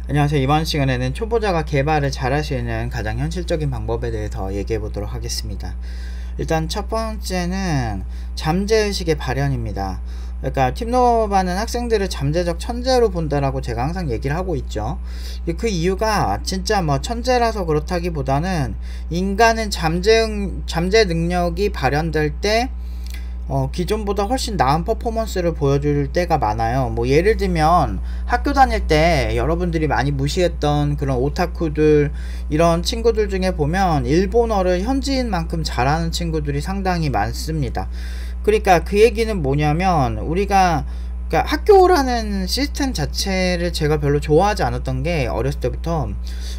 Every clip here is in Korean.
안녕하세요. 이번 시간에는 초보자가 개발을 잘할 수 있는 가장 현실적인 방법에 대해서 얘기해 보도록 하겠습니다. 일단 첫 번째는 잠재의식의 발현입니다. 그러니까 팁노바는 학생들을 잠재적 천재로 본다라고 제가 항상 얘기를 하고 있죠. 그 이유가 진짜 뭐 천재라서 그렇다기보다는 인간은 잠재 능력이 발현될 때 기존보다 훨씬 나은 퍼포먼스를 보여줄 때가 많아요. 뭐 예를 들면 학교 다닐 때 여러분들이 많이 무시했던 그런 오타쿠들, 이런 친구들 중에 보면 일본어를 현지인만큼 잘하는 친구들이 상당히 많습니다. 그러니까 그 얘기는 뭐냐면 그러니까 학교라는 시스템 자체를 제가 별로 좋아하지 않았던 게, 어렸을 때부터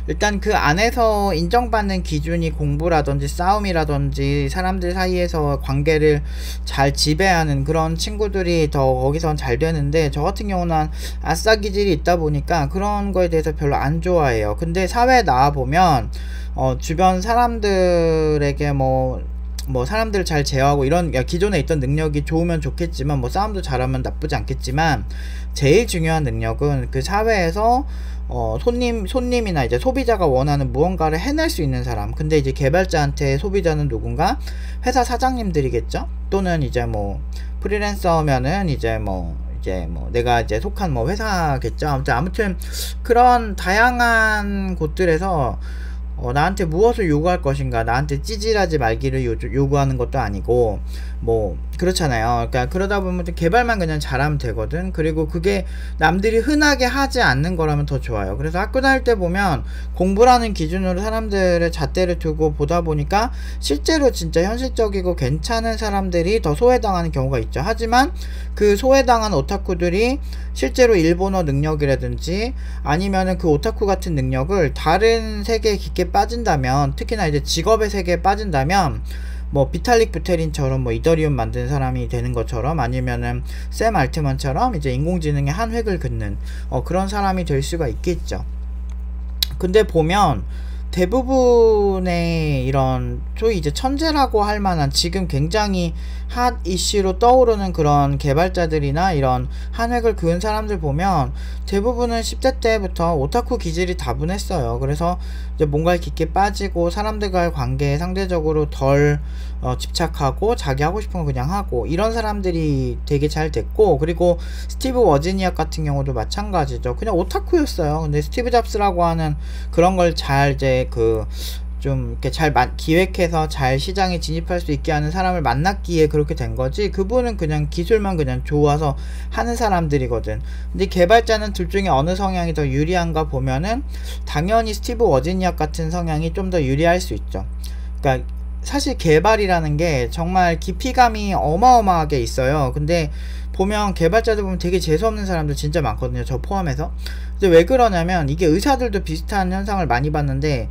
일단 그 안에서 인정받는 기준이 공부라든지 싸움이라든지 사람들 사이에서 관계를 잘 지배하는 그런 친구들이 더 거기선 잘 되는데, 저 같은 경우는 아싸 기질이 있다 보니까 그런 거에 대해서 별로 안 좋아해요. 근데 사회에 나와보면 주변 사람들에게 뭐 사람들을 잘 제어하고 이런, 기존에 있던 능력이 좋으면 좋겠지만 뭐 싸움도 잘하면 나쁘지 않겠지만, 제일 중요한 능력은 그 사회에서 손님이나 이제 소비자가 원하는 무언가를 해낼 수 있는 사람. 근데 이제 개발자한테 소비자는 누군가? 회사 사장님들이겠죠? 또는 이제 뭐 프리랜서면은 이제 뭐 내가 이제 속한 뭐 회사겠죠. 아무튼 그런 다양한 곳들에서 나한테 무엇을 요구할 것인가, 나한테 찌질하지 말기를 요구하는 것도 아니고 뭐 그렇잖아요. 그러니까 그러다 보면 개발만 그냥 잘하면 되거든. 그리고 그게 남들이 흔하게 하지 않는 거라면 더 좋아요. 그래서 학교 다닐 때 보면 공부라는 기준으로 사람들의 잣대를 두고 보다 보니까 실제로 진짜 현실적이고 괜찮은 사람들이 더 소외당하는 경우가 있죠. 하지만 그 소외당한 오타쿠들이 실제로 일본어 능력이라든지 아니면은 그 오타쿠 같은 능력을 다른 세계에 깊게 빠진다면, 특히나 이제 직업의 세계에 빠진다면, 뭐 비탈릭 부테린처럼 뭐 이더리움 만드는 사람이 되는 것처럼, 아니면은 샘 알트만처럼 이제 인공지능의 한 획을 긋는 그런 사람이 될 수가 있겠죠. 근데 보면 대부분의 이런 소위 이제 천재라고 할 만한, 지금 굉장히 핫 이슈로 떠오르는 그런 개발자들이나 이런 한 획을 그은 사람들 보면 대부분은 10대 때부터 오타쿠 기질이 다분했어요. 그래서 이제 뭔가에 깊게 빠지고 사람들과의 관계에 상대적으로 덜 집착하고 자기 하고 싶은 거 그냥 하고, 이런 사람들이 되게 잘 됐고, 그리고 스티브 워지니악 같은 경우도 마찬가지죠. 그냥 오타쿠였어요. 근데 스티브 잡스라고 하는 그런 걸 잘 이제 좀 이렇게 잘 기획해서 잘 시장에 진입할 수 있게 하는 사람을 만났기에 그렇게 된 거지, 그분은 그냥 기술만 그냥 좋아서 하는 사람들이거든. 근데 개발자는 둘 중에 어느 성향이 더 유리한가 보면은 당연히 스티브 워지니악 같은 성향이 좀 더 유리할 수 있죠. 그러니까 사실 개발이라는 게 정말 깊이감이 어마어마하게 있어요. 근데 보면 개발자들 보면 되게 재수없는 사람들 진짜 많거든요, 저 포함해서. 근데 왜 그러냐면, 이게 의사들도 비슷한 현상을 많이 봤는데,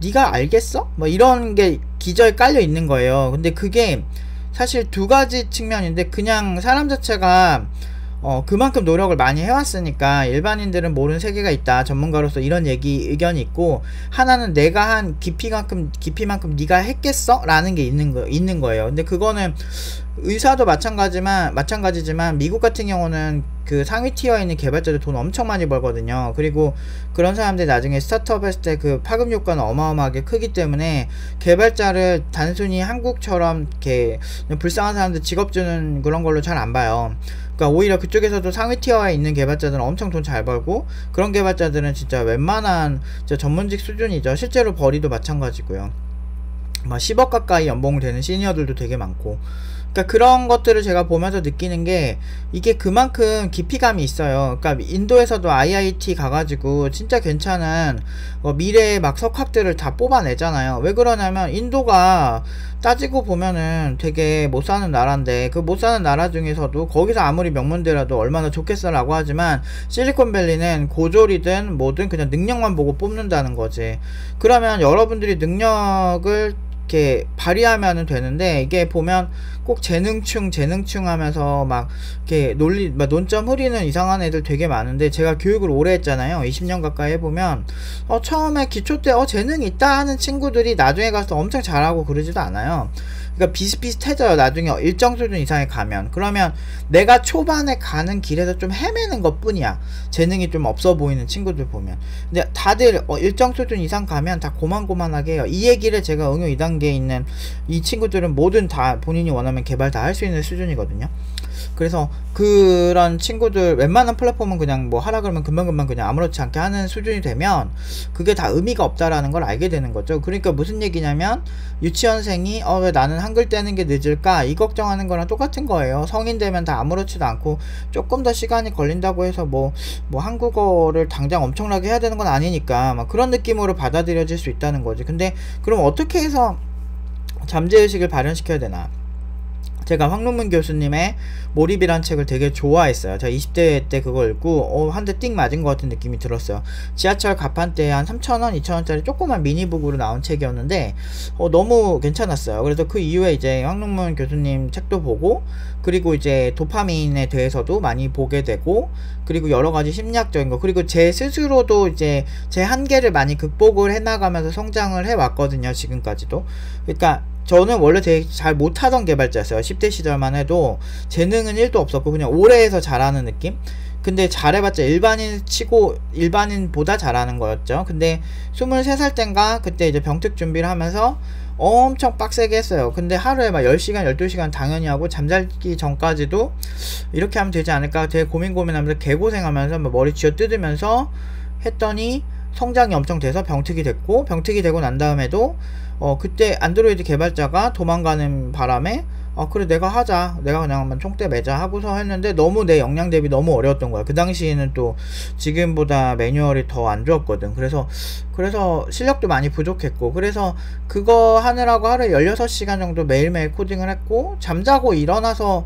네가 알겠어? 뭐 이런 게 기저에 깔려 있는 거예요. 근데 그게 사실 두 가지 측면인데, 그냥 사람 자체가 그만큼 노력을 많이 해왔으니까 일반인들은 모르는 세계가 있다, 전문가로서 이런 의견이 있고, 하나는 내가 한 깊이만큼 네가 했겠어? 라는 게 있는 거예요. 근데 그거는 의사도 마찬가지지만 미국 같은 경우는 그 상위 티어에 있는 개발자들 돈 엄청 많이 벌거든요. 그리고 그런 사람들이 나중에 스타트업 했을 때 그 파급 효과는 어마어마하게 크기 때문에, 개발자를 단순히 한국처럼 이렇게 불쌍한 사람들 직업 주는 그런 걸로 잘 안 봐요. 그러니까 오히려 그쪽에서도 상위 티어에 있는 개발자들은 엄청 돈 잘 벌고, 그런 개발자들은 진짜 웬만한 전문직 수준이죠. 실제로 벌이도 마찬가지고요. 막 10억 가까이 연봉 되는 시니어들도 되게 많고. 그러니까 그런 것들을 제가 보면서 느끼는 게, 이게 그만큼 깊이감이 있어요. 그러니까 인도에서도 IIT 가가지고 진짜 괜찮은 미래의 막 석학들을 다 뽑아내잖아요. 왜 그러냐면, 인도가 따지고 보면은 되게 못사는 나라인데, 그 못사는 나라 중에서도 거기서 아무리 명문대라도 얼마나 좋겠어라고 하지만, 실리콘밸리는 고졸이든 뭐든 그냥 능력만 보고 뽑는다는 거지. 그러면 여러분들이 능력을 이렇게 발휘하면 되는데, 이게 보면 꼭 재능충 하면서 막 이렇게 논점 흐리는 이상한 애들 되게 많은데, 제가 교육을 오래 했잖아요. 20년 가까이 해보면 처음에 기초 때 재능이 있다 하는 친구들이 나중에 가서 엄청 잘하고 그러지도 않아요. 그러니까 비슷비슷해져요. 나중에 일정 수준 이상에 가면. 그러면 내가 초반에 가는 길에서 좀 헤매는 것 뿐이야. 재능이 좀 없어 보이는 친구들 보면. 근데 다들 일정 수준 이상 가면 다 고만고만하게 해요. 이 얘기를 제가 응용 2단계에 있는 이 친구들은 뭐든 다 본인이 원하면 개발 다 할 수 있는 수준이거든요. 그래서 그런 친구들 웬만한 플랫폼은 그냥 뭐 하라 그러면 금방금방 그냥 아무렇지 않게 하는 수준이 되면 그게 다 의미가 없다라는 걸 알게 되는 거죠. 그러니까 무슨 얘기냐면 유치원생이 왜 나는 한글 떼는 게 늦을까 이 걱정하는 거랑 똑같은 거예요. 성인 되면 다 아무렇지도 않고 조금 더 시간이 걸린다고 해서 뭐 한국어를 당장 엄청나게 해야 되는 건 아니니까 막 그런 느낌으로 받아들여질 수 있다는 거지. 근데 그럼 어떻게 해서 잠재의식을 발현시켜야 되나? 제가 황룡문 교수님의 몰입이란 책을 되게 좋아했어요. 제가 20대 때 그거 읽고 한 대 띵 맞은 것 같은 느낌이 들었어요. 지하철 가판대에 한 3,000원, 2,000원짜리 조그만 미니북으로 나온 책이었는데 너무 괜찮았어요. 그래서 그 이후에 이제 황룡문 교수님 책도 보고, 그리고 이제 도파민에 대해서도 많이 보게 되고, 그리고 여러가지 심리학적인 거, 그리고 제 스스로도 이제 제 한계를 많이 극복을 해나가면서 성장을 해왔거든요. 지금까지도. 그러니까 저는 원래 되게 잘 못하던 개발자였어요. 10대 시절만 해도 재능은 1도 없었고 그냥 오래 해서 잘하는 느낌? 근데 잘해봤자 일반인보다 잘하는 거였죠. 근데 23살 땐가 그때 이제 병특 준비를 하면서 엄청 빡세게 했어요. 근데 하루에 막 10시간 12시간 당연히 하고 잠자기 전까지도 이렇게 하면 되지 않을까 되게 고민하면서 개고생하면서 머리 쥐어뜯으면서 했더니 성장이 엄청 돼서 병특이 됐고, 병특이 되고 난 다음에도 그때 안드로이드 개발자가 도망가는 바람에 그래 내가 하자, 내가 그냥 한번 총대 매자 하고서 했는데 너무 내 역량 대비 너무 어려웠던 거야. 그 당시에는 또 지금보다 매뉴얼이 더 안 좋았거든. 그래서 실력도 많이 부족했고, 그래서 그거 하느라고 하루에 16시간 정도 매일매일 코딩을 했고, 잠자고 일어나서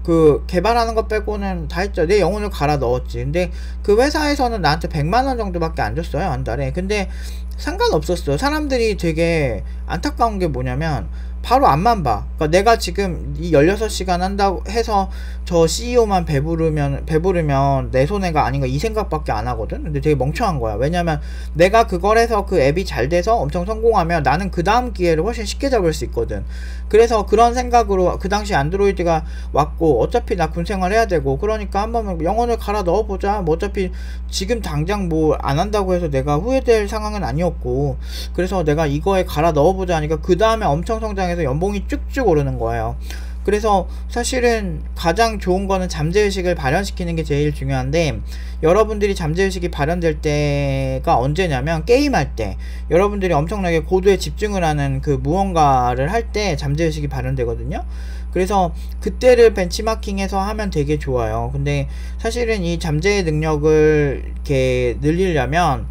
그 개발하는 것 빼고는 다 했죠. 내 영혼을 갈아 넣었지. 근데 그 회사에서는 나한테 100만원 정도밖에 안 줬어요, 한 달에. 근데 상관없었어. 사람들이 되게 안타까운 게 뭐냐면 바로 앞만 봐. 그러니까 내가 지금 이 16시간 한다고 해서 저 CEO만 배부르면 내 손해가 아닌가 이 생각밖에 안 하거든. 근데 되게 멍청한 거야. 왜냐면 내가 그걸 해서 그 앱이 잘 돼서 엄청 성공하면 나는 그 다음 기회를 훨씬 쉽게 잡을 수 있거든. 그래서 그런 생각으로 그 당시 안드로이드가 왔고, 어차피 나 군생활 해야 되고 그러니까 한번 영혼을 갈아 넣어보자. 뭐 어차피 지금 당장 뭐 안 한다고 해서 내가 후회될 상황은 아니었고, 그래서 내가 이거에 갈아 넣어보자 하니까 그 다음에 엄청 성장해서 연봉이 쭉쭉 오르는 거예요. 그래서 사실은 가장 좋은 거는 잠재의식을 발현시키는 게 제일 중요한데, 여러분들이 잠재의식이 발현될 때가 언제냐면 게임할 때, 여러분들이 엄청나게 고도에 집중을 하는 그 무언가를 할 때 잠재의식이 발현되거든요. 그래서 그때를 벤치마킹해서 하면 되게 좋아요. 근데 사실은 이 잠재의 능력을 이렇게 늘리려면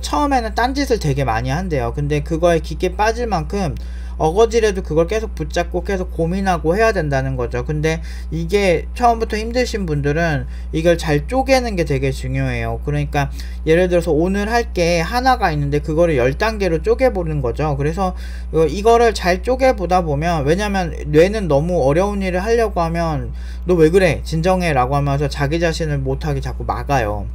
처음에는 딴짓을 되게 많이 한대요. 근데 그거에 깊게 빠질 만큼 어거지라도 그걸 계속 붙잡고 계속 고민하고 해야 된다는 거죠. 근데 이게 처음부터 힘드신 분들은 이걸 잘 쪼개는 게 되게 중요해요. 그러니까 예를 들어서 오늘 할 게 하나가 있는데 그거를 10단계로 쪼개보는 거죠. 그래서 이거를 잘 쪼개보다 보면, 왜냐면 뇌는 너무 어려운 일을 하려고 하면 너 왜 그래? 진정해 라고 하면서 자기 자신을 못하게 자꾸 막아요.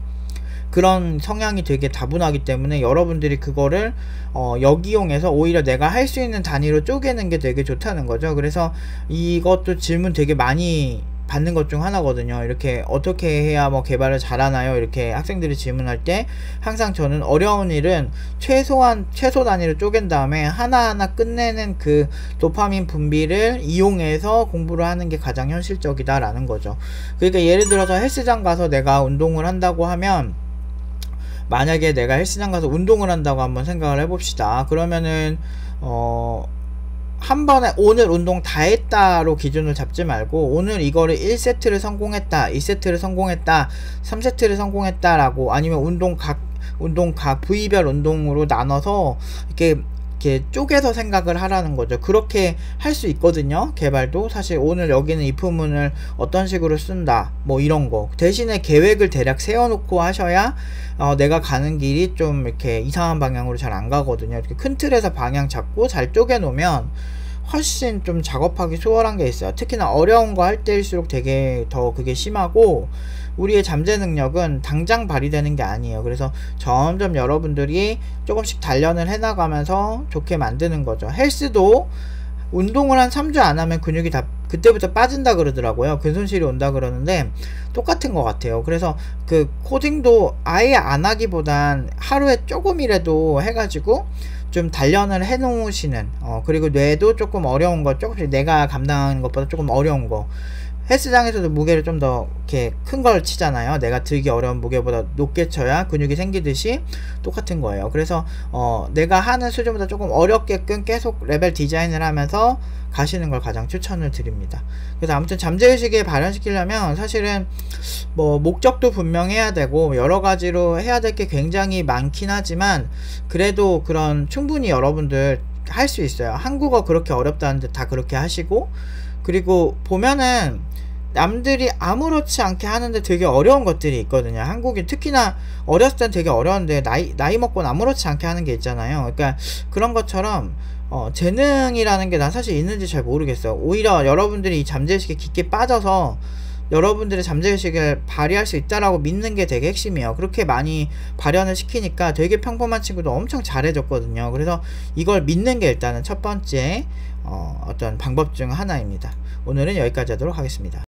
그런 성향이 되게 다분하기 때문에 여러분들이 그거를 역이용해서 오히려 내가 할 수 있는 단위로 쪼개는 게 되게 좋다는 거죠. 그래서 이것도 질문 되게 많이 받는 것 중 하나거든요. 이렇게 어떻게 해야 뭐 개발을 잘하나요? 이렇게 학생들이 질문할 때 항상 저는 어려운 일은 최소 단위로 쪼갠 다음에 하나하나 끝내는 그 도파민 분비를 이용해서 공부를 하는 게 가장 현실적이다 라는 거죠. 그러니까 예를 들어서 헬스장 가서 내가 운동을 한다고 하면, 만약에 내가 헬스장 가서 운동을 한다고 한번 생각을 해봅시다. 그러면은 한 번에 오늘 운동 다 했다로 기준을 잡지 말고, 오늘 이거를 1세트를 성공했다, 2세트를 성공했다, 3세트를 성공했다 라고, 아니면 운동 각 부위별 운동으로 나눠서 이렇게 쪼개서 생각을 하라는 거죠. 그렇게 할 수 있거든요. 개발도 사실 오늘 여기는 if문을 어떤 식으로 쓴다 뭐 이런 거 대신에 계획을 대략 세워놓고 하셔야 내가 가는 길이 좀 이렇게 이상한 방향으로 잘 안 가거든요. 이렇게 큰 틀에서 방향 잡고 잘 쪼개 놓으면 훨씬 좀 작업하기 수월한 게 있어요. 특히나 어려운 거 할 때일수록 되게 더 그게 심하고, 우리의 잠재 능력은 당장 발휘되는 게 아니에요. 그래서 점점 여러분들이 조금씩 단련을 해나가면서 좋게 만드는 거죠. 헬스도 운동을 한 3주 안 하면 근육이 다 그때부터 빠진다 그러더라고요. 근손실이 온다 그러는데 똑같은 것 같아요. 그래서 그 코딩도 아예 안 하기보단 하루에 조금이라도 해가지고 좀 단련을 해 놓으시는, 그리고 뇌도 조금 어려운 거, 조금씩 내가 감당하는 것보다 조금 어려운 거, 헬스장에서도 무게를 좀 더 이렇게 큰 걸 치잖아요. 내가 들기 어려운 무게보다 높게 쳐야 근육이 생기듯이 똑같은 거예요. 그래서 내가 하는 수준보다 조금 어렵게끔 계속 레벨 디자인을 하면서 가시는 걸 가장 추천을 드립니다. 그래서 아무튼 잠재의식을 발현시키려면 사실은 뭐 목적도 분명해야 되고 여러 가지로 해야 될 게 굉장히 많긴 하지만 그래도 그런 충분히 여러분들 할 수 있어요. 한국어 그렇게 어렵다는데 다 그렇게 하시고, 그리고 보면은 남들이 아무렇지 않게 하는데 되게 어려운 것들이 있거든요. 한국인 특히나 어렸을 땐 되게 어려운데 나이 먹고는 아무렇지 않게 하는 게 있잖아요. 그러니까 그런 것처럼 재능이라는 게 난 사실 있는지 잘 모르겠어요. 오히려 여러분들이 이 잠재의식에 깊게 빠져서 여러분들의 잠재의식을 발휘할 수 있다라고 믿는 게 되게 핵심이에요. 그렇게 많이 발현을 시키니까 되게 평범한 친구도 엄청 잘해졌거든요. 그래서 이걸 믿는 게 일단은 첫 번째 어떤 방법 중 하나입니다. 오늘은 여기까지 하도록 하겠습니다.